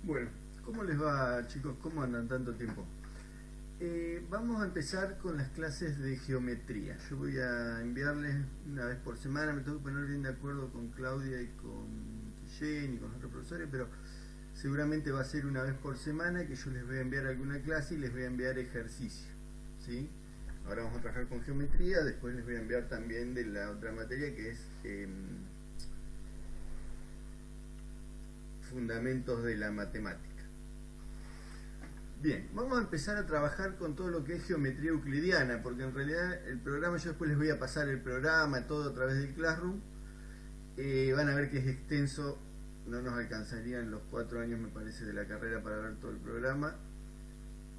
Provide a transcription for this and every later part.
Bueno, ¿cómo les va, chicos? ¿Cómo andan tanto tiempo? Vamos a empezar con las clases de geometría. Yo voy a enviarles una vez por semana, me tengo que poner bien de acuerdo con Claudia y con Guillén y con otros profesores, pero seguramente va a ser una vez por semana que yo les voy a enviar alguna clase y les voy a enviar ejercicio, ¿sí? Ahora vamos a trabajar con geometría, después les voy a enviar también de la otra materia que es fundamentos de la matemática. Bien, vamos a empezar a trabajar con todo lo que es geometría euclidiana, porque en realidad el programa, yo después les voy a pasar el programa, todo a través del Classroom. Van a ver que es extenso, no nos alcanzarían los 4 años, me parece, de la carrera para ver todo el programa,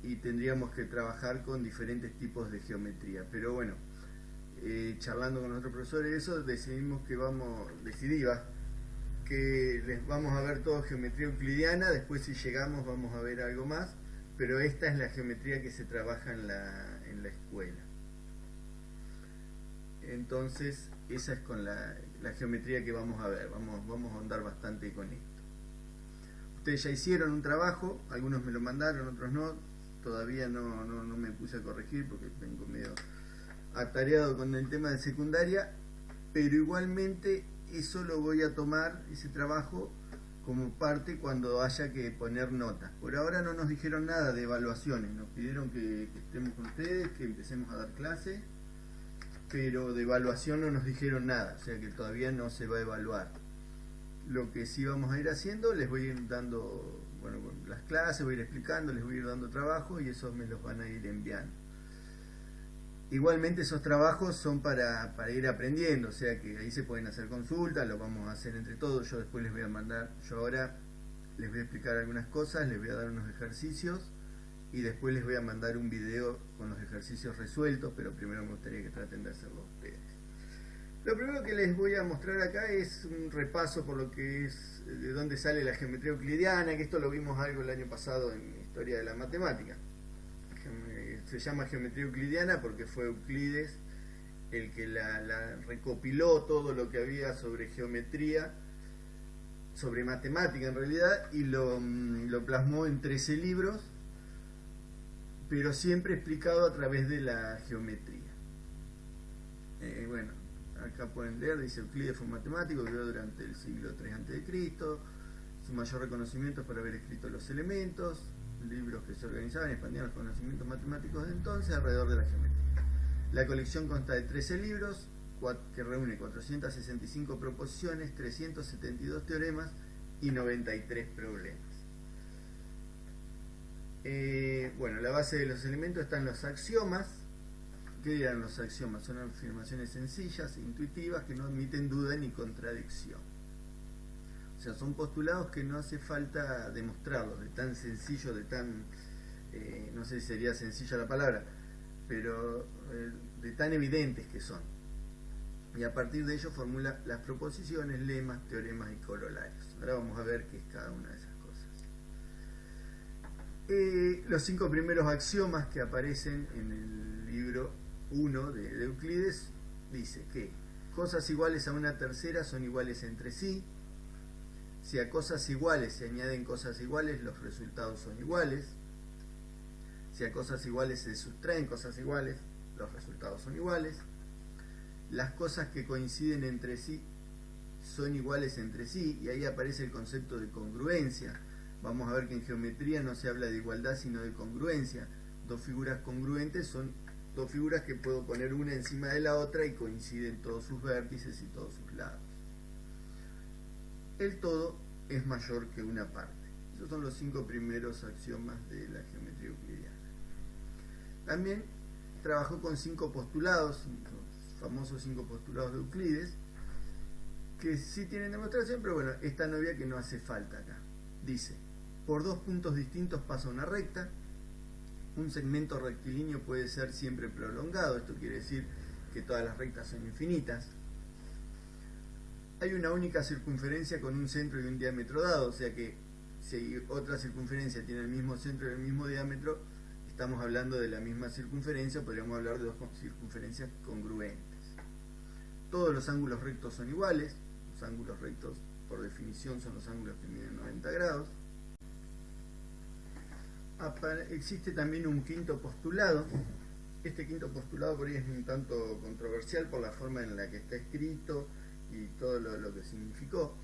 y tendríamos que trabajar con diferentes tipos de geometría. Pero bueno, charlando con nuestros profesores eso, que les vamos a ver todo geometría euclidiana, después si llegamos vamos a ver algo más, pero esta es la geometría que se trabaja en la escuela. Entonces, esa es con la geometría que vamos a ver, vamos a andar bastante con esto. Ustedes ya hicieron un trabajo, algunos me lo mandaron, otros no, todavía no me puse a corregir porque vengo medio atareado con el tema de secundaria, pero igualmente eso lo voy a tomar, ese trabajo, como parte cuando haya que poner notas. Por ahora no nos dijeron nada de evaluaciones, nos pidieron que estemos con ustedes, que empecemos a dar clases, pero de evaluación no nos dijeron nada, o sea que todavía no se va a evaluar. Lo que sí vamos a ir haciendo, les voy a ir dando, bueno, las clases, voy a ir explicando, les voy a ir dando trabajo y esos me los van a ir enviando. Igualmente esos trabajos son para ir aprendiendo, o sea que ahí se pueden hacer consultas, lo vamos a hacer entre todos, yo después les voy a mandar, yo ahora les voy a explicar algunas cosas, les voy a dar unos ejercicios y después les voy a mandar un video con los ejercicios resueltos, pero primero me gustaría que traten de hacerlo ustedes. Lo primero que les voy a mostrar acá es un repaso por lo que es, de dónde sale la geometría euclidiana, que esto lo vimos algo el año pasado en Historia de la Matemática. Se llama geometría euclidiana porque fue Euclides el que la recopiló todo lo que había sobre geometría, sobre matemática en realidad, y lo plasmó en 13 libros, pero siempre explicado a través de la geometría. Bueno, acá pueden leer, dice: Euclides fue un matemático que vivió durante el siglo III a.C., su mayor reconocimiento es por haber escrito los elementos, libros que se organizaban y expandían los conocimientos matemáticos de entonces alrededor de la geometría. La colección consta de 13 libros que reúne 465 proposiciones, 372 teoremas y 93 problemas. Bueno, la base de los elementos están los axiomas. ¿Qué dirán los axiomas? Son afirmaciones sencillas e intuitivas que no admiten duda ni contradicción. O sea, son postulados que no hace falta demostrarlos, de tan sencillo, de tan, no sé si sería sencilla la palabra, pero de tan evidentes que son. Y a partir de ello formula las proposiciones, lemas, teoremas y corolarios. Ahora vamos a ver qué es cada una de esas cosas. Los 5 primeros axiomas que aparecen en el libro 1 de Euclides dice que cosas iguales a una tercera son iguales entre sí. Si a cosas iguales se añaden cosas iguales, los resultados son iguales. Si a cosas iguales se sustraen cosas iguales, los resultados son iguales. Las cosas que coinciden entre sí son iguales entre sí, y ahí aparece el concepto de congruencia. Vamos a ver que en geometría no se habla de igualdad sino de congruencia. Dos figuras congruentes son dos figuras que puedo poner una encima de la otra y coinciden todos sus vértices y todos sus lados. El todo es mayor que una parte. Esos son los 5 primeros axiomas de la geometría euclidiana. También trabajó con 5 postulados, los famosos 5 postulados de Euclides, que sí tienen demostración, pero bueno, esta novia que no hace falta acá. Dice: por 2 puntos distintos pasa una recta, un segmento rectilíneo puede ser siempre prolongado, esto quiere decir que todas las rectas son infinitas. Hay una única circunferencia con un centro y un diámetro dado, o sea que si otra circunferencia tiene el mismo centro y el mismo diámetro, estamos hablando de la misma circunferencia, podríamos hablar de 2 circunferencias congruentes. Todos los ángulos rectos son iguales, los ángulos rectos por definición son los ángulos que miden 90 grados. existe también un quinto postulado. Este quinto postulado por ahí es un tanto controversial por la forma en la que está escrito y todo lo que significó.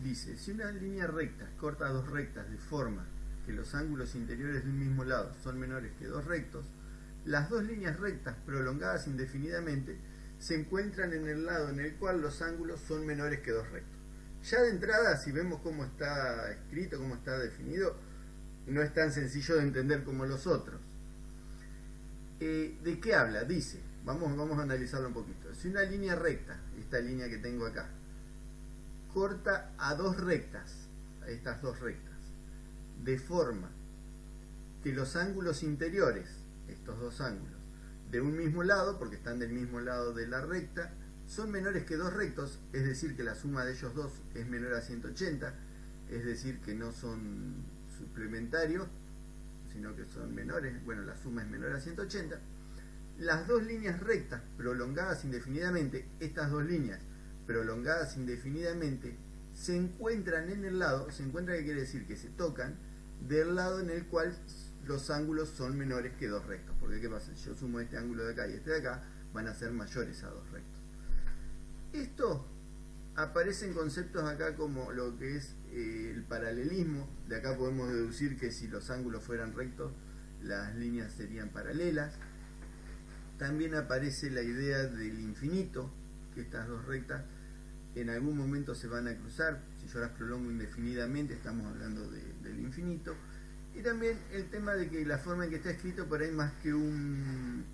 Dice, si una línea recta corta dos rectas de forma que los ángulos interiores de un mismo lado son menores que dos rectos, las dos líneas rectas prolongadas indefinidamente se encuentran en el lado en el cual los ángulos son menores que dos rectos. Ya de entrada, si vemos cómo está escrito, cómo está definido, no es tan sencillo de entender como los otros. ¿De qué habla? Dice, vamos a analizarlo un poquito. Si una línea recta, esta línea que tengo acá, corta a dos rectas, a estas dos rectas, de forma que los ángulos interiores, estos dos ángulos, de un mismo lado, porque están del mismo lado de la recta, son menores que dos rectos, es decir, que la suma de ellos dos es menor a 180, es decir, que no son suplementarios, sino que son menores, bueno, la suma es menor a 180, las dos líneas rectas prolongadas indefinidamente, estas dos líneas prolongadas indefinidamente, se encuentran en el lado, se encuentran, que quiere decir que se tocan, del lado en el cual los ángulos son menores que dos rectos, porque ¿qué pasa? Si yo sumo este ángulo de acá y este de acá, van a ser mayores a dos rectos. Esto aparece en conceptos acá como lo que es el paralelismo. De acá podemos deducir que si los ángulos fueran rectos, las líneas serían paralelas. También aparece la idea del infinito, que estas dos rectas en algún momento se van a cruzar. Si yo las prolongo indefinidamente, estamos hablando del infinito. Y también el tema de que la forma en que está escrito, por ahí más que un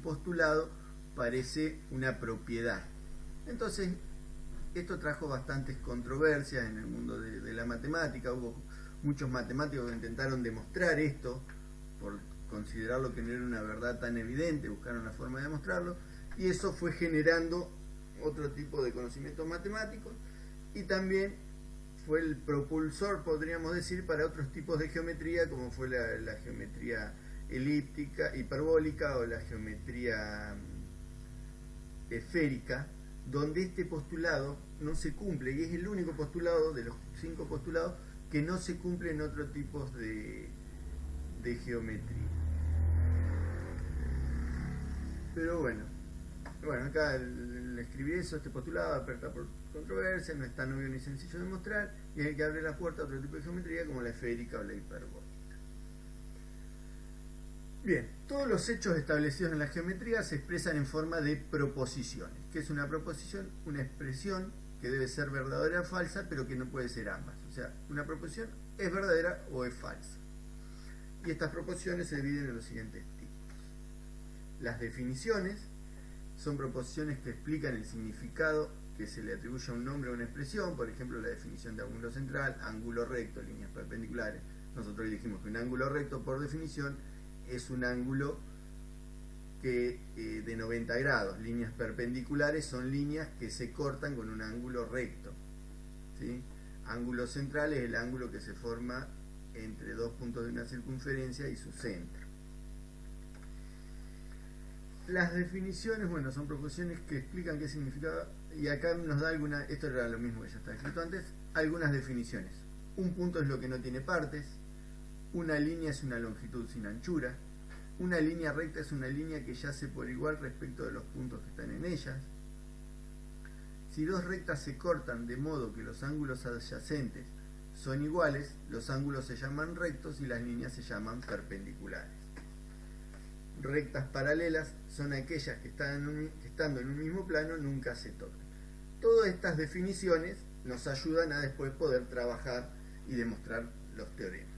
postulado, parece una propiedad. Entonces, esto trajo bastantes controversias en el mundo de la matemática. Hubo muchos matemáticos que intentaron demostrar esto, por considerarlo que no era una verdad tan evidente, buscaron la forma de demostrarlo, y eso fue generando otro tipo de conocimientos matemáticos, y también fue el propulsor, podríamos decir, para otros tipos de geometría, como fue la geometría elíptica, hiperbólica, o la geometría esférica, donde este postulado no se cumple, y es el único postulado de los 5 postulados que no se cumple en otros tipos de geometría. Pero bueno, acá el escribir eso, este postulado, aperta por controversia, no es tan obvio ni sencillo de mostrar, y es el que abre la puerta a otro tipo de geometría como la esférica o la hiperbólica. Bien, todos los hechos establecidos en la geometría se expresan en forma de proposiciones. ¿Qué es una proposición? Una expresión que debe ser verdadera o falsa, pero que no puede ser ambas. O sea, una proposición es verdadera o es falsa. Y estas proposiciones se dividen en los siguientes tipos. Las definiciones son proposiciones que explican el significado que se le atribuye a un nombre o una expresión. Por ejemplo, la definición de ángulo central, ángulo recto, líneas perpendiculares. Nosotros dijimos que un ángulo recto, por definición, es un ángulo que de 90 grados. Líneas perpendiculares son líneas que se cortan con un ángulo recto, ¿sí? Ángulo central es el ángulo que se forma entre dos puntos de una circunferencia y su centro. Las definiciones, bueno, son proposiciones que explican qué significa, y acá nos da esto era lo mismo que ya está escrito antes, algunas definiciones. Un punto es lo que no tiene partes. Una línea es una longitud sin anchura. Una línea recta es una línea que yace por igual respecto de los puntos que están en ellas. Si dos rectas se cortan de modo que los ángulos adyacentes son iguales, los ángulos se llaman rectos y las líneas se llaman perpendiculares. Rectas paralelas son aquellas que estando en un mismo plano nunca se tocan. Todas estas definiciones nos ayudan a después poder trabajar y demostrar los teoremas.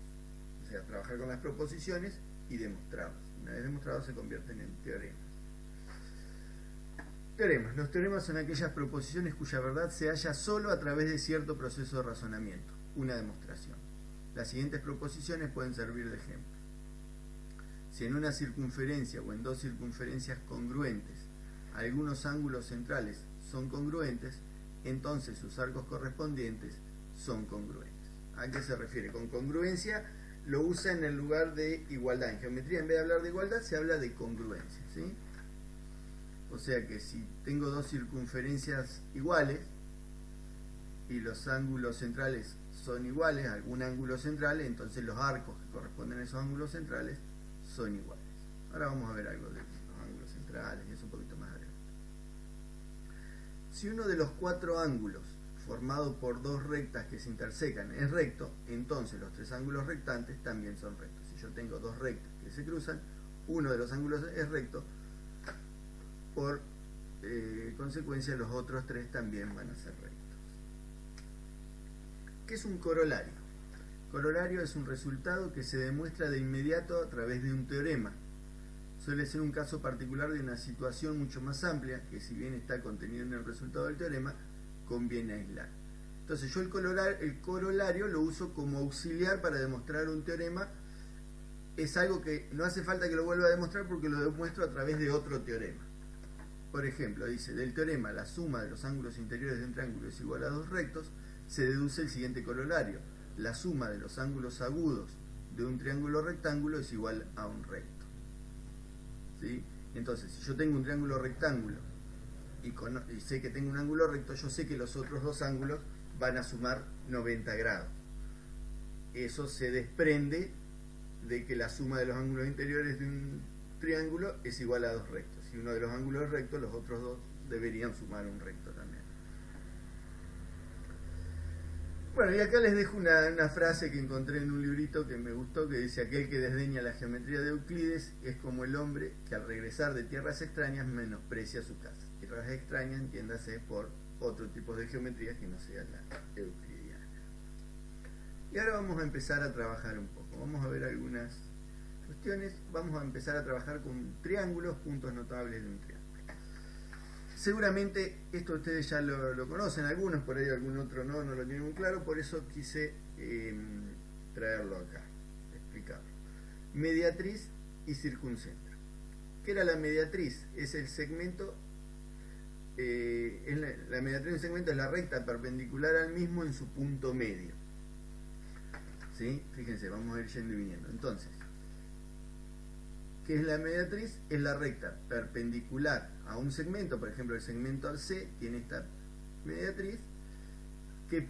O sea, trabajar con las proposiciones y demostrarlos. Una vez demostrados se convierten en teoremas. Teoremas. Los teoremas son aquellas proposiciones cuya verdad se halla solo a través de cierto proceso de razonamiento, una demostración. Las siguientes proposiciones pueden servir de ejemplo. Si en una circunferencia o en dos circunferencias congruentes algunos ángulos centrales son congruentes, entonces sus arcos correspondientes son congruentes. ¿A qué se refiere? Con congruencia lo usa en el lugar de igualdad. En geometría, en vez de hablar de igualdad, se habla de congruencia, ¿sí? O sea que si tengo dos circunferencias iguales, y los ángulos centrales son iguales, algún ángulo central, entonces los arcos que corresponden a esos ángulos centrales son iguales. Ahora vamos a ver algo de los ángulos centrales y es un poquito más adelante. Si uno de los cuatro ángulos formado por dos rectas que se intersecan es recto, entonces los tres ángulos rectantes también son rectos. Si yo tengo dos rectas que se cruzan, uno de los ángulos es recto, por consecuencia los otros tres también van a ser rectos. ¿Qué es un corolario? Corolario es un resultado que se demuestra de inmediato a través de un teorema. Suele ser un caso particular de una situación mucho más amplia, que si bien está contenida en el resultado del teorema, conviene aislar. Entonces yo el corolario lo uso como auxiliar para demostrar un teorema. Es algo que no hace falta que lo vuelva a demostrar porque lo demuestro a través de otro teorema. Por ejemplo, dice, del teorema la suma de los ángulos interiores de un triángulo es igual a dos rectos, se deduce el siguiente corolario: la suma de los ángulos agudos de un triángulo rectángulo es igual a un recto. ¿Sí? Entonces, si yo tengo un triángulo rectángulo y sé que tengo un ángulo recto, yo sé que los otros dos ángulos van a sumar 90 grados. Eso se desprende de que la suma de los ángulos interiores de un triángulo es igual a dos rectos. Si uno de los ángulos es recto, los otros dos deberían sumar un recto también. Bueno, y acá les dejo una frase que encontré en un librito que me gustó, que dice: aquel que desdeña la geometría de Euclides es como el hombre que al regresar de tierras extrañas menosprecia su casa. Tierras extrañas, entiéndase por otro tipo de geometría que no sea la euclidiana. Y ahora vamos a empezar a trabajar un poco. Vamos a ver algunas cuestiones. Vamos a empezar a trabajar con triángulos, puntos notables de un triángulo. Seguramente esto ustedes ya lo conocen, algunos, por ahí algún otro no lo tienen muy claro, por eso quise traerlo acá, explicarlo. Mediatriz y circuncentro. ¿Qué era la mediatriz? Es el segmento, la mediatriz de un segmento es la recta perpendicular al mismo en su punto medio. ¿Sí? Fíjense, vamos a ir yendo y viniendo. Entonces, ¿qué es la mediatriz? Es la recta perpendicular a un segmento, por ejemplo el segmento C tiene esta mediatriz que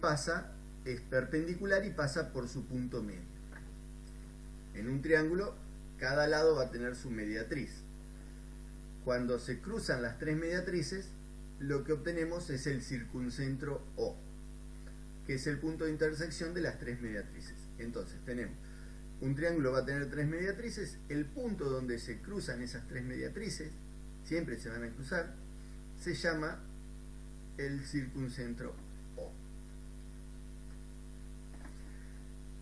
es perpendicular y pasa por su punto medio. En un triángulo cada lado va a tener su mediatriz. Cuando se cruzan las tres mediatrices, lo que obtenemos es el circuncentro O, que es el punto de intersección de las tres mediatrices. Entonces tenemos un triángulo, va a tener tres mediatrices, el punto donde se cruzan esas tres mediatrices, siempre se van a cruzar, se llama el circuncentro O.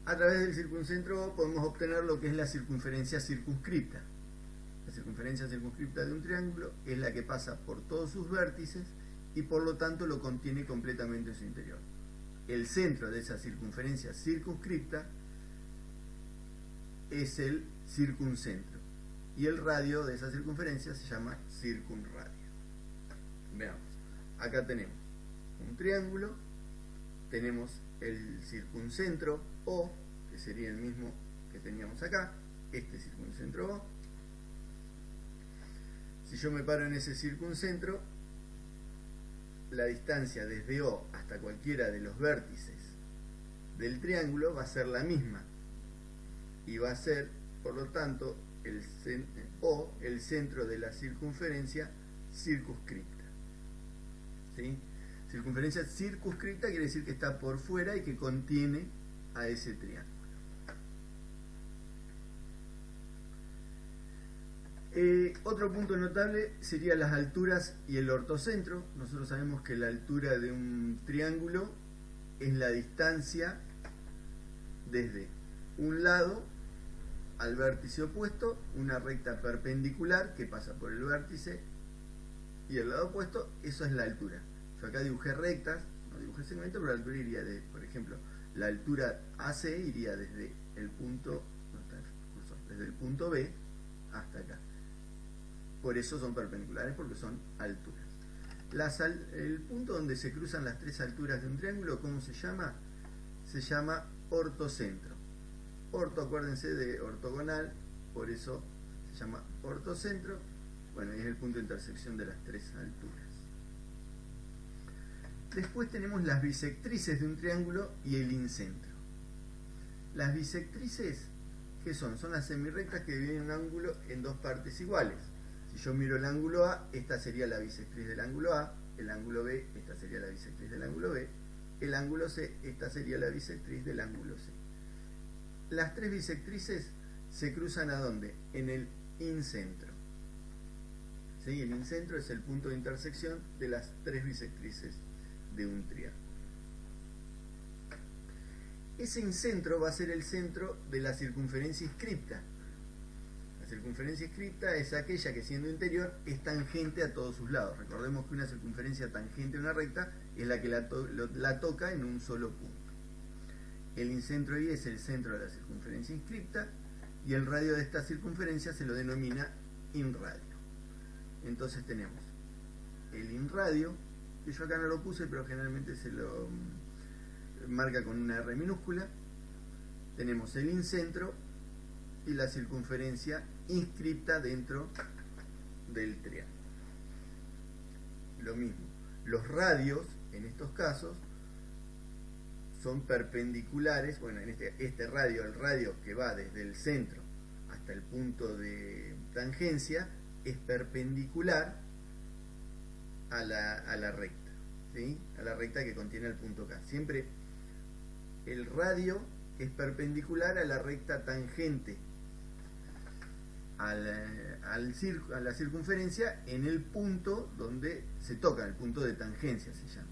A través del circuncentro O podemos obtener lo que es la circunferencia circunscripta. La circunferencia circunscripta de un triángulo es la que pasa por todos sus vértices y por lo tanto lo contiene completamente en su interior. El centro de esa circunferencia circunscripta es el circuncentro y el radio de esa circunferencia se llama circunradio. Veamos, acá tenemos un triángulo, tenemos el circuncentro O, que sería el mismo que teníamos acá, este circuncentro O. Si yo me paro en ese circuncentro, la distancia desde O hasta cualquiera de los vértices del triángulo va a ser la misma y va a ser, por lo tanto, el centro de la circunferencia circunscripta. ¿Sí? Circunferencia circunscripta quiere decir que está por fuera y que contiene a ese triángulo. Otro punto notable sería las alturas y el ortocentro. Nosotros sabemos que la altura de un triángulo es la distancia desde un lado al vértice opuesto, una recta perpendicular que pasa por el vértice y el lado opuesto, eso es la altura. Yo acá dibujé rectas, no dibujé segmentos, pero la altura iría de, por ejemplo, la altura AC iría desde el punto, desde el punto B hasta acá. Por eso son perpendiculares, porque son alturas. El punto donde se cruzan las tres alturas de un triángulo, ¿cómo se llama? Se llama ortocentro. Orto, acuérdense de ortogonal, por eso se llama ortocentro. Bueno, y es el punto de intersección de las tres alturas. Después tenemos las bisectrices de un triángulo y el incentro. Las bisectrices, ¿qué son? Son las semirrectas que dividen un ángulo en dos partes iguales. Si yo miro el ángulo A, esta sería la bisectriz del ángulo A, el ángulo B, esta sería la bisectriz del ángulo B, el ángulo C, esta sería la bisectriz del ángulo C. Las tres bisectrices se cruzan ¿a dónde? En el incentro. ¿Sí? El incentro es el punto de intersección de las tres bisectrices de un triángulo. Ese incentro va a ser el centro de la circunferencia inscripta. La circunferencia inscripta es aquella que, siendo interior, es tangente a todos sus lados. Recordemos que una circunferencia tangente a una recta es la que la toca en un solo punto. El incentro I es el centro de la circunferencia inscripta y el radio de esta circunferencia se lo denomina inradio. Entonces tenemos el inradio, que yo acá no lo puse, pero generalmente se lo marca con una R minúscula. Tenemos el incentro y la circunferencia inscripta dentro del triángulo. Lo mismo, los radios en estos casos son perpendiculares. Bueno, en este radio, el radio que va desde el centro hasta el punto de tangencia, es perpendicular a la recta, ¿sí? A la recta que contiene el punto K. Siempre el radio es perpendicular a la recta tangente a la circunferencia en el punto donde se toca, el punto de tangencia se llama.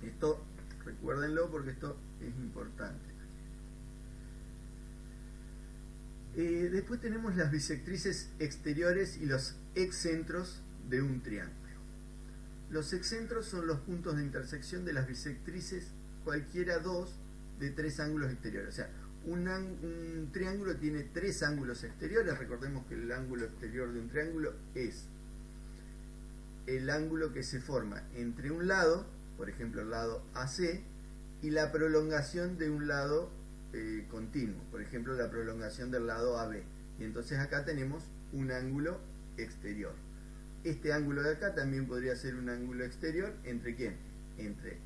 Esto recuérdenlo porque esto es importante. Después tenemos las bisectrices exteriores y los excentros de un triángulo. Los excentros son los puntos de intersección de las bisectrices, cualquiera dos de tres ángulos exteriores. O sea, un triángulo tiene tres ángulos exteriores. Recordemos que el ángulo exterior de un triángulo es el ángulo que se forma entre un lado, por ejemplo el lado AC, y la prolongación de un lado continuo, por ejemplo la prolongación del lado AB. Y entonces acá tenemos un ángulo exterior. Este ángulo de acá también podría ser un ángulo exterior. ¿Entre quién? Entre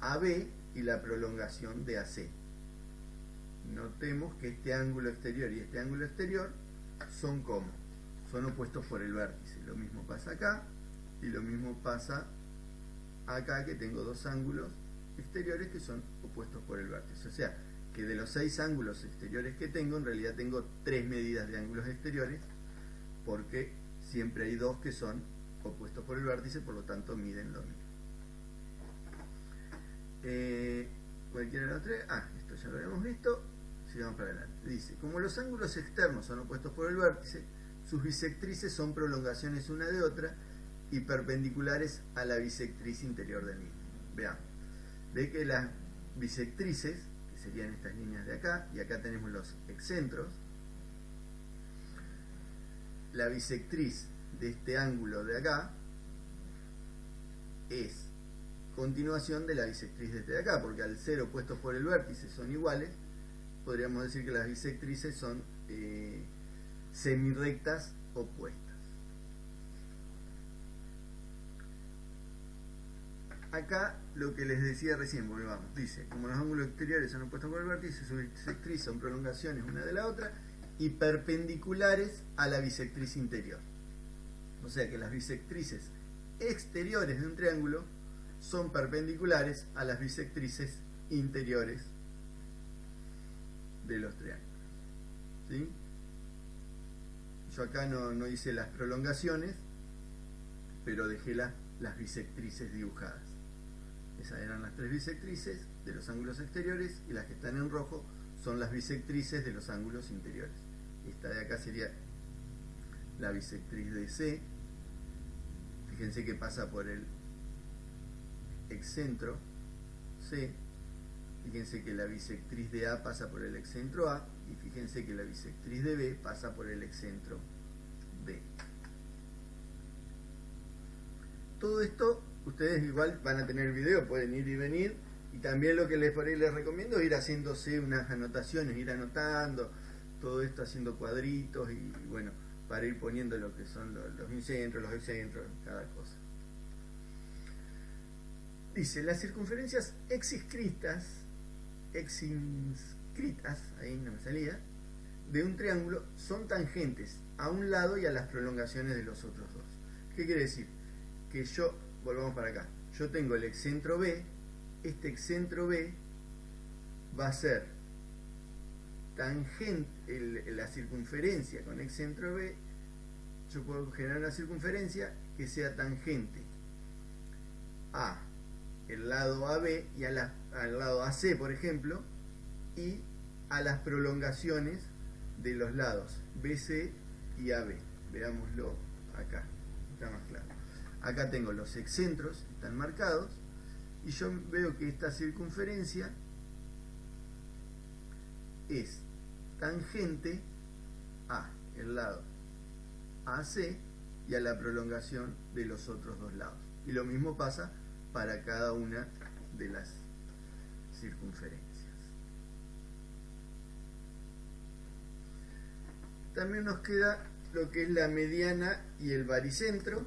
AB y la prolongación de AC. Notemos que este ángulo exterior y este ángulo exterior son como, son opuestos por el vértice. Lo mismo pasa acá y lo mismo pasa acá, que tengo dos ángulos exteriores que son opuestos por el vértice. O sea, que de los 6 ángulos exteriores que tengo, en realidad tengo 3 medidas de ángulos exteriores, porque siempre hay dos que son opuestos por el vértice, por lo tanto miden lo mismo. Cualquiera de los tres, esto ya lo habíamos visto. Sigamos para adelante. Dice, como los ángulos externos son opuestos por el vértice, sus bisectrices son prolongaciones una de otra y perpendiculares a la bisectriz interior del mismo. Veamos. Ve que las bisectrices, que serían estas líneas de acá, y acá tenemos los excentros, la bisectriz de este ángulo de acá es continuación de la bisectriz de este de acá, porque al ser opuestos por el vértice son iguales, podríamos decir que las bisectrices son semirrectas opuestas. Acá lo que les decía recién, volvamos, dice, como los ángulos exteriores son opuestos por el vértice, sus bisectrices son prolongaciones una de la otra y perpendiculares a la bisectriz interior. O sea que las bisectrices exteriores de un triángulo son perpendiculares a las bisectrices interiores de los triángulos. ¿Sí? Yo acá no hice las prolongaciones, pero dejé las bisectrices dibujadas. Esas eran las tres bisectrices de los ángulos exteriores, y las que están en rojo son las bisectrices de los ángulos interiores. Esta de acá sería la bisectriz de C. Fíjense que pasa por el excentro C. Fíjense que la bisectriz de A pasa por el excentro A, y fíjense que la bisectriz de B pasa por el excentro B. Todo esto ustedes igual van a tener video, pueden ir y venir, y también lo que les recomiendo es ir haciéndose unas anotaciones, ir anotando todo esto, haciendo cuadritos y bueno, para ir poniendo lo que son los incentros, los excentros, cada cosa. Dice, las circunferencias exinscritas, ahí no me salía, de un triángulo son tangentes a un lado y a las prolongaciones de los otros dos. ¿Qué quiere decir? Que yo, volvamos para acá, yo tengo el excentro B, este excentro B va a ser tangente, la circunferencia con excentro B, yo puedo generar una circunferencia que sea tangente a el lado AB y al lado AC, por ejemplo, y a las prolongaciones de los lados BC y AB. Veámoslo acá, está más claro. Acá tengo los excentros, están marcados, y yo veo que esta circunferencia es tangente a el lado AC y a la prolongación de los otros dos lados. Y lo mismo pasa para cada una de las circunferencias. También nos queda lo que es la mediana y el baricentro.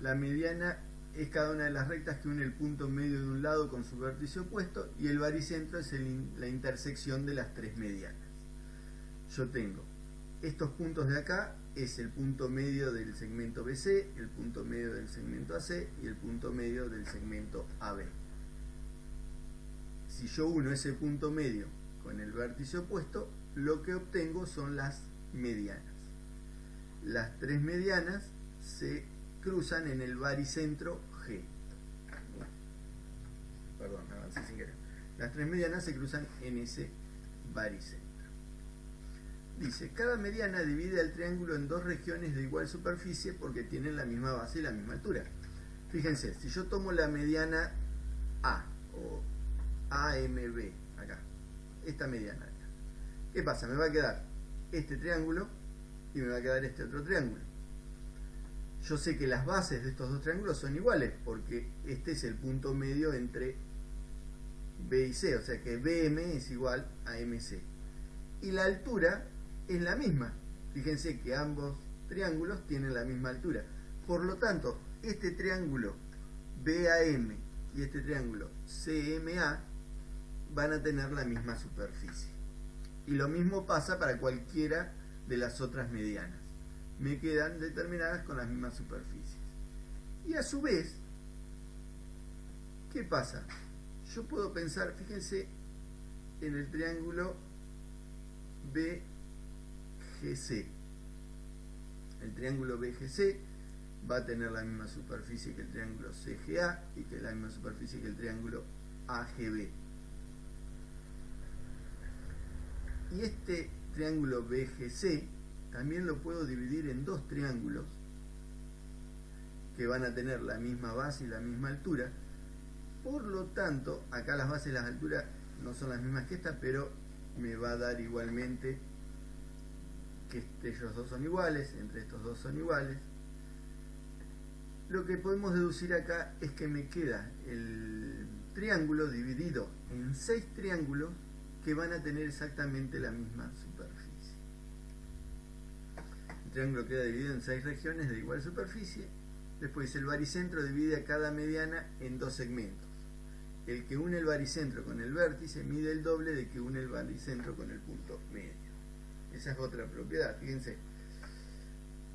La mediana es cada una de las rectas que une el punto medio de un lado con su vértice opuesto, y el baricentro es la intersección de las tres medianas. Yo tengo estos puntos de acá, es el punto medio del segmento BC, el punto medio del segmento AC y el punto medio del segmento AB. Si yo uno ese punto medio con el vértice opuesto, lo que obtengo son las medianas. Las tres medianas se cruzan en el baricentro G. Perdón, avancé sin querer. Las tres medianas se cruzan en ese baricentro. Dice, cada mediana divide el triángulo en dos regiones de igual superficie porque tienen la misma base y la misma altura. Fíjense, si yo tomo la mediana A o AMB, acá, esta mediana acá, ¿qué pasa? Me va a quedar este triángulo y me va a quedar este otro triángulo. Yo sé que las bases de estos dos triángulos son iguales porque este es el punto medio entre B y C, o sea que BM es igual a MC. Y la altura es la misma. Fíjense que ambos triángulos tienen la misma altura. Por lo tanto, este triángulo BAM y este triángulo CMA van a tener la misma superficie. Y lo mismo pasa para cualquiera de las otras medianas. Me quedan determinadas con las mismas superficies. Y a su vez, ¿qué pasa? Yo puedo pensar, fíjense, en el triángulo BGC. El triángulo BGC va a tener la misma superficie que el triángulo CGA y que la misma superficie que el triángulo AGB. Y este triángulo BGC también lo puedo dividir en dos triángulos que van a tener la misma base y la misma altura. Por lo tanto, acá las bases y las alturas no son las mismas que esta, pero me va a dar igualmente que ellos dos son iguales, entre estos dos son iguales. Lo que podemos deducir acá es que me queda el triángulo dividido en 6 triángulos que van a tener exactamente la misma superficie. El triángulo queda dividido en 6 regiones de igual superficie. Después el baricentro divide a cada mediana en dos segmentos. El que une el baricentro con el vértice mide el doble de que une el baricentro con el punto medio. Esa es otra propiedad, fíjense.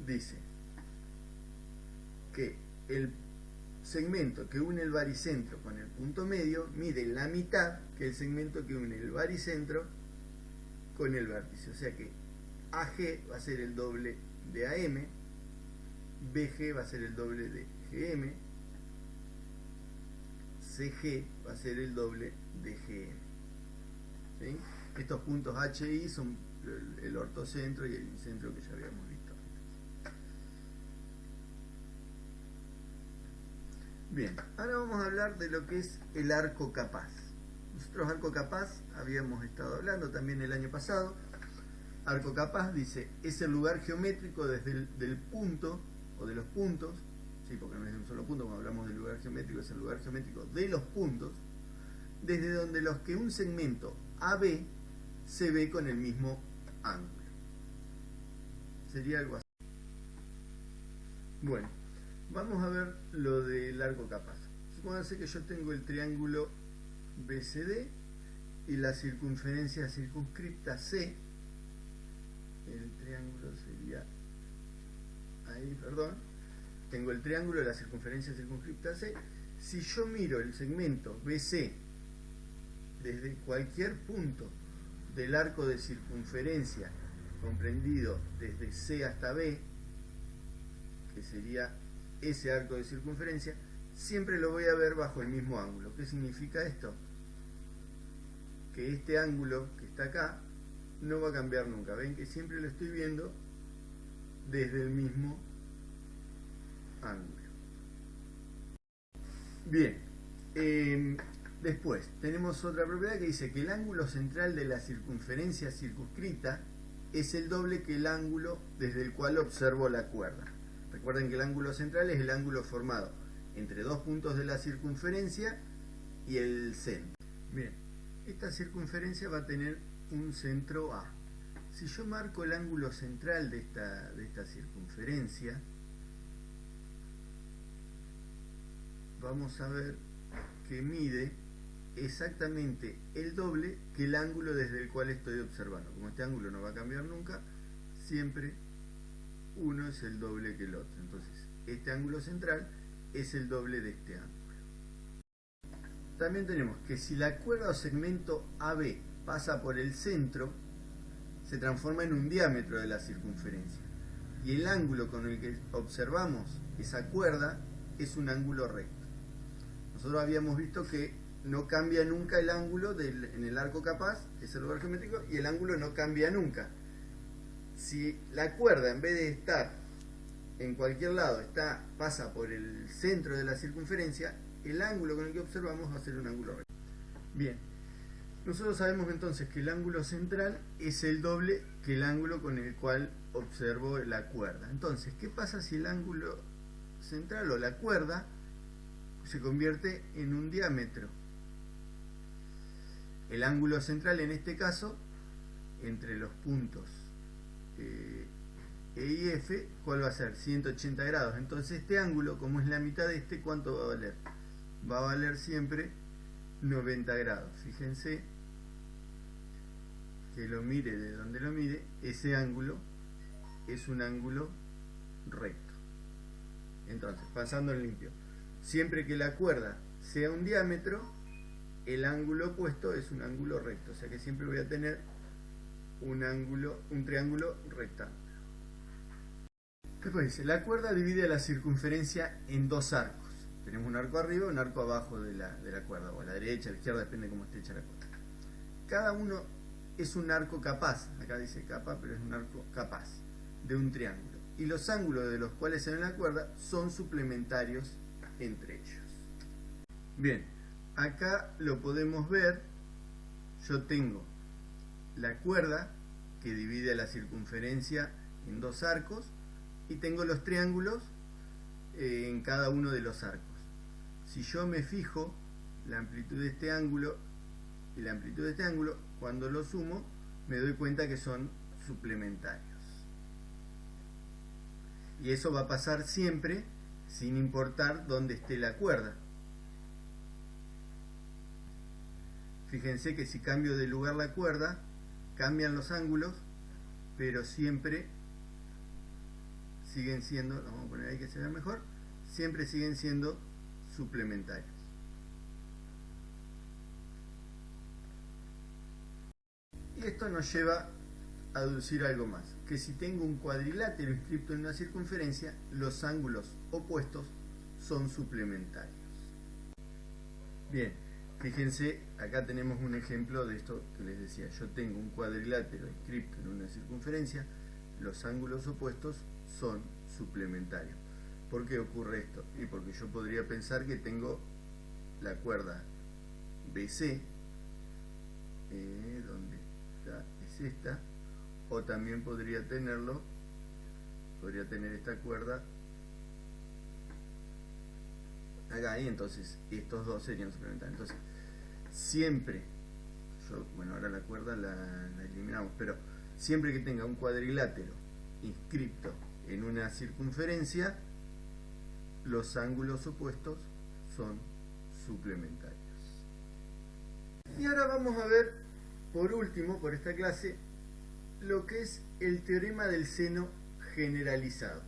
Dice que el segmento que une el baricentro con el punto medio mide la mitad que el segmento que une el baricentro con el vértice. O sea que AG va a ser el doble de AM, BG va a ser el doble de GM, CG va a ser el doble de GM. ¿Sí? Estos puntos H y I son el ortocentro y el incentro que ya habíamos visto. Bien, ahora vamos a hablar de lo que es el arco capaz. Nosotros arco capaz habíamos estado hablando también el año pasado. Arco capaz dice, es el lugar geométrico desde el punto o de los puntos, sí, porque no es de un solo punto, cuando hablamos del lugar geométrico es el lugar geométrico de los puntos, desde donde los que un segmento AB se ve con el mismo ángulo. Sería algo así. Bueno, vamos a ver lo del arco capaz. supóngase que yo tengo el triángulo BCD y la circunferencia circunscripta C. El triángulo sería ahí, perdón. Tengo el triángulo de la circunferencia circunscripta C. Si yo miro el segmento BC desde cualquier punto del arco de circunferencia comprendido desde C hasta B, que sería ese arco de circunferencia, siempre lo voy a ver bajo el mismo ángulo. ¿Qué significa esto? Que este ángulo que está acá no va a cambiar nunca. Ven que siempre lo estoy viendo desde el mismo ángulo. Bien, después tenemos otra propiedad que dice que el ángulo central de la circunferencia circunscrita es el doble que el ángulo desde el cual observo la cuerda. Recuerden que el ángulo central es el ángulo formado entre dos puntos de la circunferencia y el centro. Bien, esta circunferencia va a tener un centro A. Si yo marco el ángulo central de esta circunferencia, vamos a ver que mide exactamente el doble que el ángulo desde el cual estoy observando. Como este ángulo no va a cambiar nunca, siempre uno es el doble que el otro. Entonces, este ángulo central es el doble de este ángulo. También tenemos que si la cuerda o segmento AB pasa por el centro, se transforma en un diámetro de la circunferencia. Y el ángulo con el que observamos esa cuerda es un ángulo recto. Nosotros habíamos visto que no cambia nunca el ángulo en el arco capaz, que es el lugar geométrico, y el ángulo no cambia nunca. Si la cuerda, en vez de estar en cualquier lado, pasa por el centro de la circunferencia, el ángulo con el que observamos va a ser un ángulo recto. Bien, nosotros sabemos entonces que el ángulo central es el doble que el ángulo con el cual observo la cuerda. Entonces, ¿qué pasa si el ángulo central o la cuerda se convierte en un diámetro? El ángulo central en este caso, entre los puntos E y F, ¿cuál va a ser? 180 grados. Entonces este ángulo, como es la mitad de este, ¿cuánto va a valer? Va a valer siempre 90 grados. Fíjense que lo mire de donde lo mire, ese ángulo es un ángulo recto. Entonces, pasando en limpio, siempre que la cuerda sea un diámetro, el ángulo opuesto es un ángulo recto. O sea que siempre voy a tener un triángulo rectángulo. Después dice, la cuerda divide la circunferencia en dos arcos. Tenemos un arco arriba y un arco abajo de la cuerda, o a la derecha, a la izquierda, depende de cómo esté hecha la cuerda. Cada uno es un arco capaz, acá dice capa, pero es un arco capaz, de un triángulo. Y los ángulos de los cuales se ve la cuerda son suplementarios entre ellos. Bien, acá lo podemos ver. Yo tengo la cuerda que divide la circunferencia en dos arcos y tengo los triángulos en cada uno de los arcos. Si yo me fijo la amplitud de este ángulo y la amplitud de este ángulo, cuando lo sumo me doy cuenta que son suplementarios. Y eso va a pasar siempre sin importar dónde esté la cuerda. Fíjense que si cambio de lugar la cuerda, cambian los ángulos, pero siempre siguen siendo, lo vamos a poner ahí que se vea mejor, siempre siguen siendo suplementarios. Y esto nos lleva a deducir algo más, que si tengo un cuadrilátero inscripto en una circunferencia, los ángulos opuestos son suplementarios. Bien, fíjense, acá tenemos un ejemplo de esto que les decía. Yo tengo un cuadrilátero inscripto en una circunferencia, los ángulos opuestos son suplementarios. ¿Por qué ocurre esto? Y porque yo podría pensar que tengo la cuerda BC, donde está, es esta, o también podría tener esta cuerda acá, y entonces estos dos serían suplementarios. Entonces, siempre, bueno, ahora la cuerda la eliminamos, pero siempre que tenga un cuadrilátero inscripto en una circunferencia, los ángulos opuestos son suplementarios. Y ahora vamos a ver, por último, por esta clase, lo que es el teorema del seno generalizado.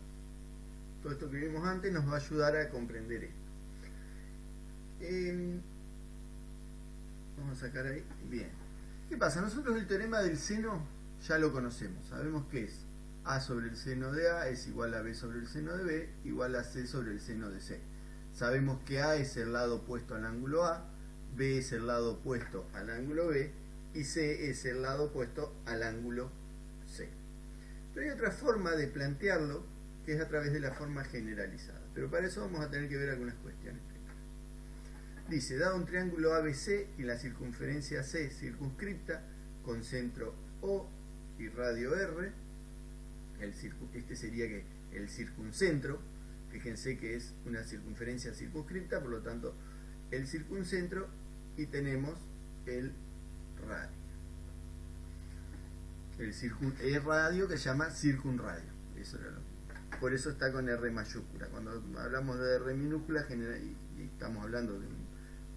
Todo esto que vimos antes nos va a ayudar a comprender esto. Vamos a sacar ahí. Bien. ¿Qué pasa? Nosotros el teorema del seno ya lo conocemos. Sabemos que es A sobre el seno de A es igual a B sobre el seno de B igual a C sobre el seno de C. Sabemos que A es el lado opuesto al ángulo A, B es el lado opuesto al ángulo B y C es el lado opuesto al ángulo C. Pero hay otra forma de plantearlo que es a través de la forma generalizada. Pero para eso vamos a tener que ver algunas cuestiones. Dice, dado un triángulo ABC y la circunferencia C circunscripta con centro O y radio R, este sería el circuncentro, fíjense que es una circunferencia circunscripta, por lo tanto el circuncentro, y tenemos el radio. El radio que se llama circunradio. Por eso está con R mayúscula. Cuando hablamos de R minúscula y estamos hablando de un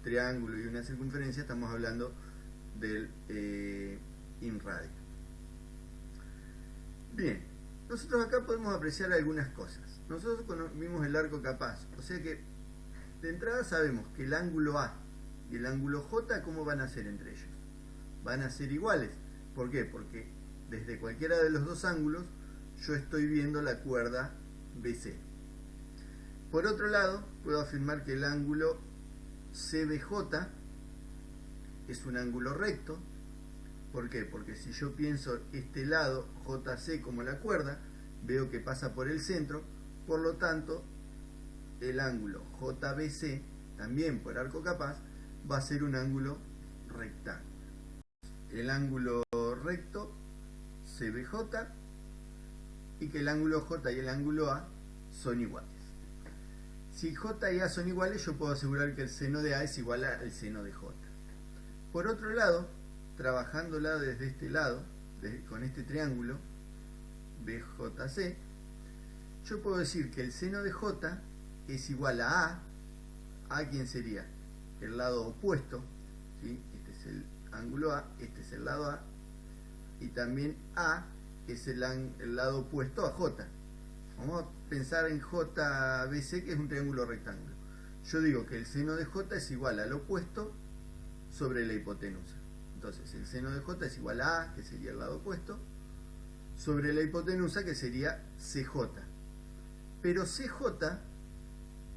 triángulo y una circunferencia, estamos hablando del inradio. Bien, nosotros acá podemos apreciar algunas cosas. Nosotros vimos el arco capaz, o sea que de entrada sabemos que el ángulo A y el ángulo J, ¿cómo van a ser entre ellos? Van a ser iguales. ¿Por qué? Porque desde cualquiera de los dos ángulos yo estoy viendo la cuerda BC. Por otro lado, puedo afirmar que el ángulo CBJ es un ángulo recto. ¿Por qué? Porque si yo pienso este lado JC como la cuerda, veo que pasa por el centro, por lo tanto el ángulo JBC, también por arco capaz, va a ser un ángulo rectángulo. El ángulo recto CBJ, y que el ángulo J y el ángulo A son iguales. Si J y A son iguales, yo puedo asegurar que el seno de A es igual al seno de J. Por otro lado, trabajándola desde este lado, con este triángulo BJC, yo puedo decir que el seno de J es igual a A. ¿A quién sería? El lado opuesto, ¿sí? Este es el ángulo A, este es el lado A, y también A es el lado opuesto a J. Vamos a pensar en JBC, que es un triángulo rectángulo. Yo digo que el seno de J es igual al opuesto sobre la hipotenusa. Entonces el seno de J es igual a A, que sería el lado opuesto, sobre la hipotenusa, que sería CJ. Pero CJ,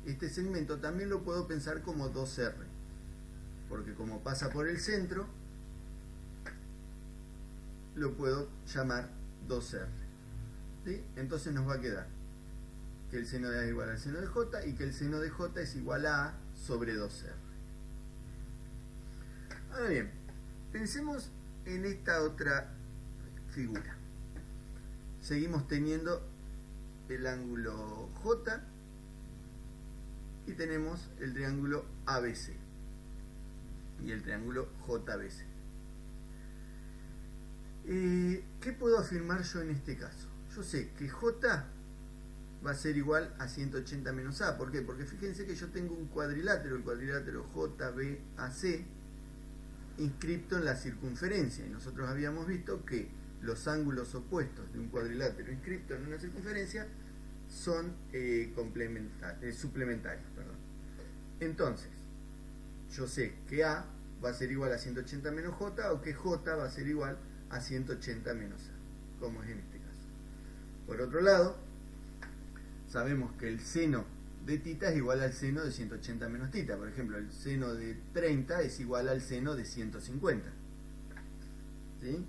este segmento, también lo puedo pensar como 2R, porque como pasa por el centro, lo puedo llamar 2R. ¿Sí? Entonces nos va a quedar que el seno de A es igual al seno de J y que el seno de J es igual a A sobre 2R. Ahora bien, pensemos en esta otra figura. Seguimos teniendo el ángulo J y tenemos el triángulo ABC y el triángulo JBC. ¿Qué puedo afirmar yo en este caso? Yo sé que J va a ser igual a 180 menos A. ¿Por qué? Porque fíjense que yo tengo un cuadrilátero, el cuadrilátero JBAC, inscripto en la circunferencia. Y nosotros habíamos visto que los ángulos opuestos de un cuadrilátero inscripto en una circunferencia son suplementarios. Entonces, yo sé que A va a ser igual a 180 menos J, o que J va a ser igual a 180 menos A, como es en este caso. Por otro lado, sabemos que el seno de tita es igual al seno de 180 menos tita. Por ejemplo, el seno de 30 es igual al seno de 150. ¿Sí?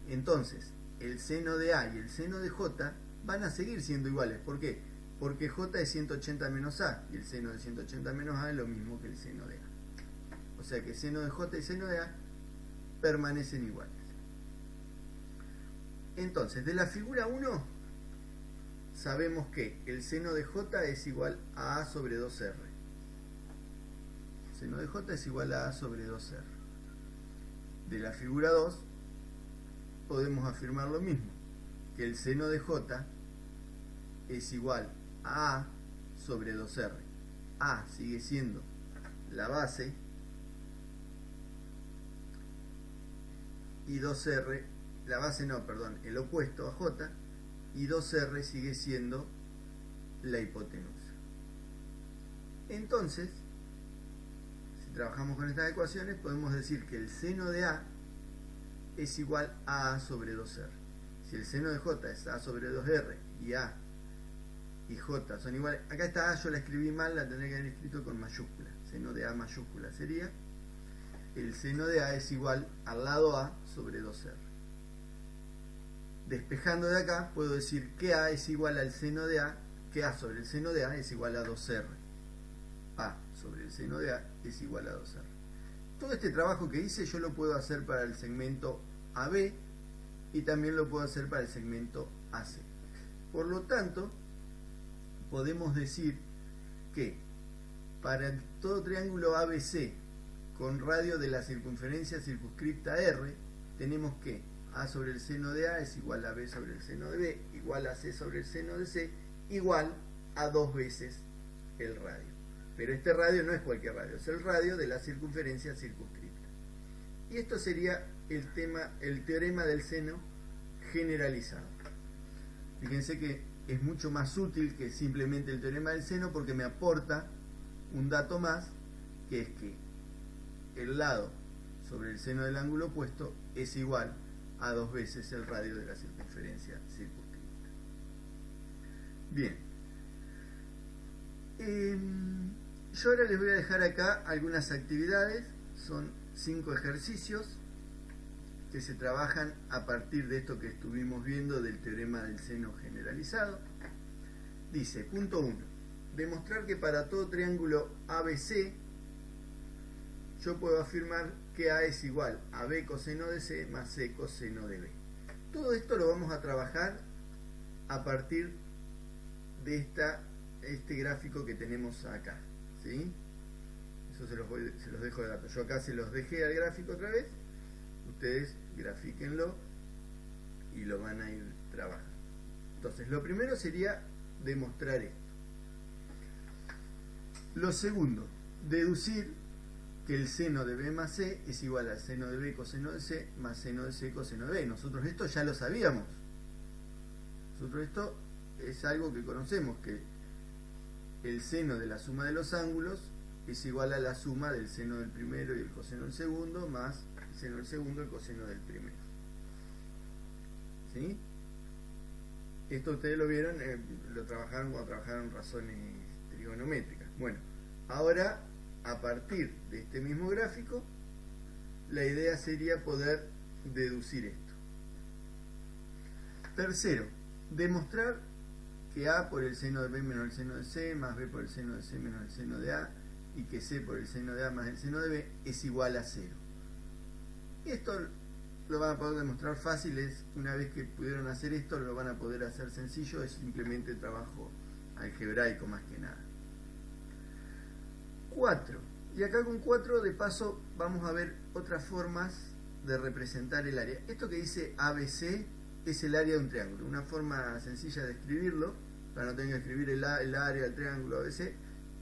Entonces, el seno de A y el seno de J van a seguir siendo iguales. ¿Por qué? Porque J es 180 menos A y el seno de 180 menos A es lo mismo que el seno de A. O sea que el seno de J y el seno de A permanecen iguales. Entonces, de la figura 1 sabemos que el seno de J es igual a A sobre 2R. El seno de J es igual a A sobre 2R. De la figura 2 podemos afirmar lo mismo, que el seno de J es igual a A sobre 2R. A sigue siendo la base, y 2R, la base no, perdón, el opuesto a J, y 2R sigue siendo la hipotenusa. Entonces, si trabajamos con estas ecuaciones, podemos decir que el seno de A es igual a sobre 2R. Si el seno de J es A sobre 2R y A y J son iguales, acá está A, yo la escribí mal, la tendría que haber escrito con mayúscula. Seno de A mayúscula sería, el seno de A es igual al lado A sobre 2R. Despejando de acá, puedo decir que A es igual al seno de A, que A sobre el seno de A es igual a 2R. A sobre el seno de A es igual a 2R. Todo este trabajo que hice yo lo puedo hacer para el segmento AB y también lo puedo hacer para el segmento AC. Por lo tanto, podemos decir que para todo triángulo ABC con radio de la circunferencia circunscripta R, tenemos que A sobre el seno de A es igual a B sobre el seno de B, igual a C sobre el seno de C, igual a 2 veces el radio. Pero este radio no es cualquier radio, es el radio de la circunferencia circunscripta. Y esto sería el teorema del seno generalizado. Fíjense que es mucho más útil que simplemente el teorema del seno porque me aporta un dato más, que es que el lado sobre el seno del ángulo opuesto es igual a 2 veces el radio de la circunferencia circunscripta. Bien. Yo ahora les voy a dejar acá algunas actividades, son 5 ejercicios que se trabajan a partir de esto que estuvimos viendo del teorema del seno generalizado. Dice, punto 1, demostrar que para todo triángulo ABC yo puedo afirmar que A es igual a B coseno de C más C coseno de B. Todo esto lo vamos a trabajar a partir de este gráfico que tenemos acá, ¿sí? Eso se los dejo de datos. Yo acá se los dejé al gráfico otra vez. Ustedes grafíquenlo y lo van a ir trabajando. Entonces, lo primero sería demostrar esto. Lo segundo, deducir que el seno de B más C es igual al seno de B coseno de C más seno de C coseno de B. Nosotros esto ya lo sabíamos. Nosotros esto es algo que conocemos, que el seno de la suma de los ángulos es igual a la suma del seno del primero y el coseno del segundo más el seno del segundo y el coseno del primero. ¿Sí? Esto ustedes lo vieron, lo trabajaron cuando trabajaron razones trigonométricas. Bueno, ahora a partir de este mismo gráfico, la idea sería poder deducir esto. Tercero, demostrar que A por el seno de B menos el seno de C, más B por el seno de C menos el seno de A, y que C por el seno de A más el seno de B es igual a 0. Esto lo van a poder demostrar fácil, una vez que pudieron hacer esto, lo van a poder hacer sencillo, es simplemente trabajo algebraico más que nada. 4. Y acá con 4 de paso vamos a ver otras formas de representar el área. Esto que dice ABC es el área de un triángulo. Una forma sencilla de escribirlo, para no tener que escribir el área del triángulo ABC,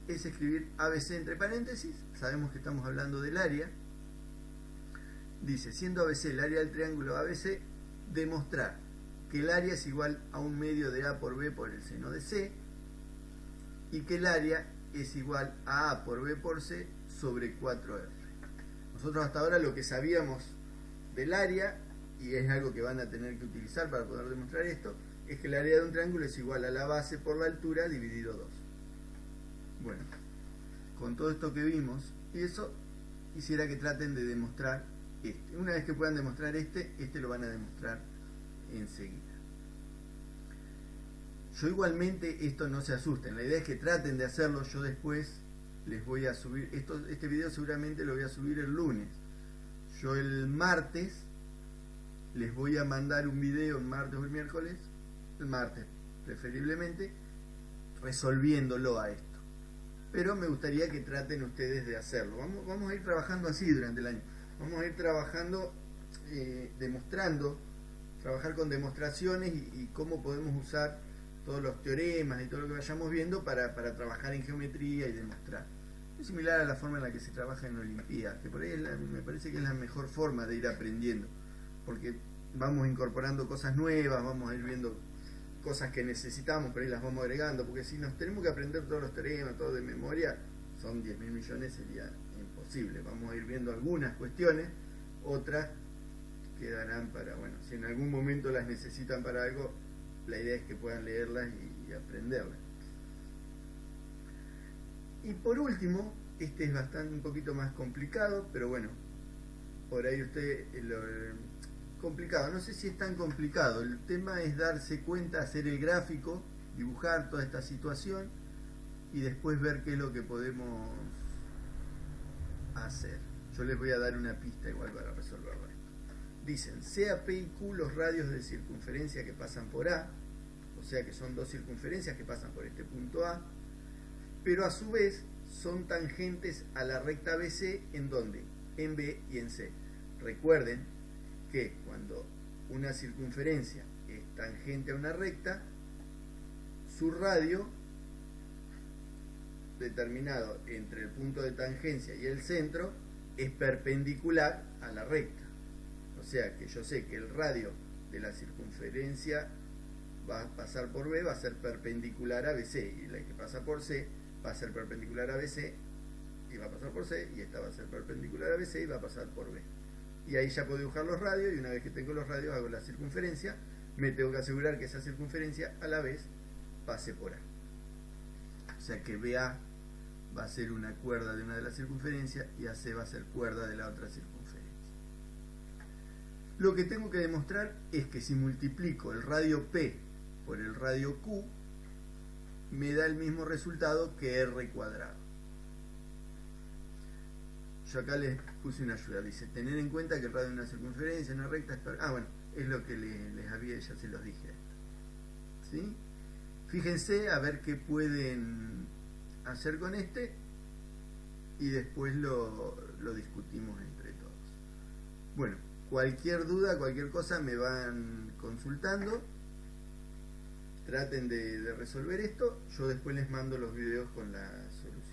es escribir ABC entre paréntesis. Sabemos que estamos hablando del área. Dice, siendo ABC el área del triángulo ABC, demostrar que el área es igual a un medio de A por B por el seno de C, y que el área es igual a A por B por C sobre 4R. Nosotros hasta ahora lo que sabíamos del área, y es algo que van a tener que utilizar para poder demostrar esto, es que el área de un triángulo es igual a la base por la altura dividido 2. Bueno, con todo esto que vimos, y eso quisiera que traten de demostrar este. Una vez que puedan demostrar este lo van a demostrar enseguida. Yo igualmente, esto no se asusten, la idea es que traten de hacerlo. Yo después les voy a subir, este video seguramente lo voy a subir el lunes. Yo el martes les voy a mandar un video, el martes o el miércoles, el martes preferiblemente, resolviéndolo a esto. Pero me gustaría que traten ustedes de hacerlo. Vamos a ir trabajando así durante el año. Vamos a ir trabajando, demostrando, trabajar con demostraciones y cómo podemos usar todos los teoremas y todo lo que vayamos viendo para trabajar en geometría y demostrar. Es similar a la forma en la que se trabaja en Olimpiadas, que por ahí me parece que es la mejor forma de ir aprendiendo, porque vamos incorporando cosas nuevas, vamos a ir viendo cosas que necesitamos, por ahí las vamos agregando, porque si nos tenemos que aprender todos los teoremas, todo de memoria, son 10.000 millones, sería imposible. Vamos a ir viendo algunas cuestiones, otras quedarán para, bueno, si en algún momento las necesitan para algo, la idea es que puedan leerlas y aprenderlas. Y por último, este es bastante un poquito más complicado, pero bueno, por ahí usted complicado, no sé si es tan complicado, el tema es darse cuenta, hacer el gráfico, dibujar toda esta situación y después ver qué es lo que podemos hacer. Yo les voy a dar una pista igual para resolverlo esto. Dicen, sea P y Q los radios de circunferencia que pasan por A, o sea que son dos circunferencias que pasan por este punto A, pero a su vez son tangentes a la recta BC en donde, en B y en C. Recuerden que cuando una circunferencia es tangente a una recta, su radio determinado entre el punto de tangencia y el centro es perpendicular a la recta. O sea que yo sé que el radio de la circunferencia va a pasar por B, va a ser perpendicular a BC, y la que pasa por C va a ser perpendicular a BC y va a pasar por C, y esta va a ser perpendicular a BC y va a pasar por B. Y ahí ya puedo dibujar los radios, y una vez que tengo los radios hago la circunferencia, me tengo que asegurar que esa circunferencia a la vez pase por A. O sea que BA va a ser una cuerda de una de las circunferencias y AC va a ser cuerda de la otra circunferencia. Lo que tengo que demostrar es que si multiplico el radio P por el radio Q, me da el mismo resultado que R cuadrado. Yo acá les puse una ayuda, dice, tener en cuenta que el radio de una circunferencia, una recta, bueno, es lo que les había, ya se los dije. ¿Sí? Fíjense a ver qué pueden hacer con este y después lo discutimos entre todos. Bueno, cualquier duda, cualquier cosa me van consultando, traten de resolver esto, yo después les mando los videos con la solución.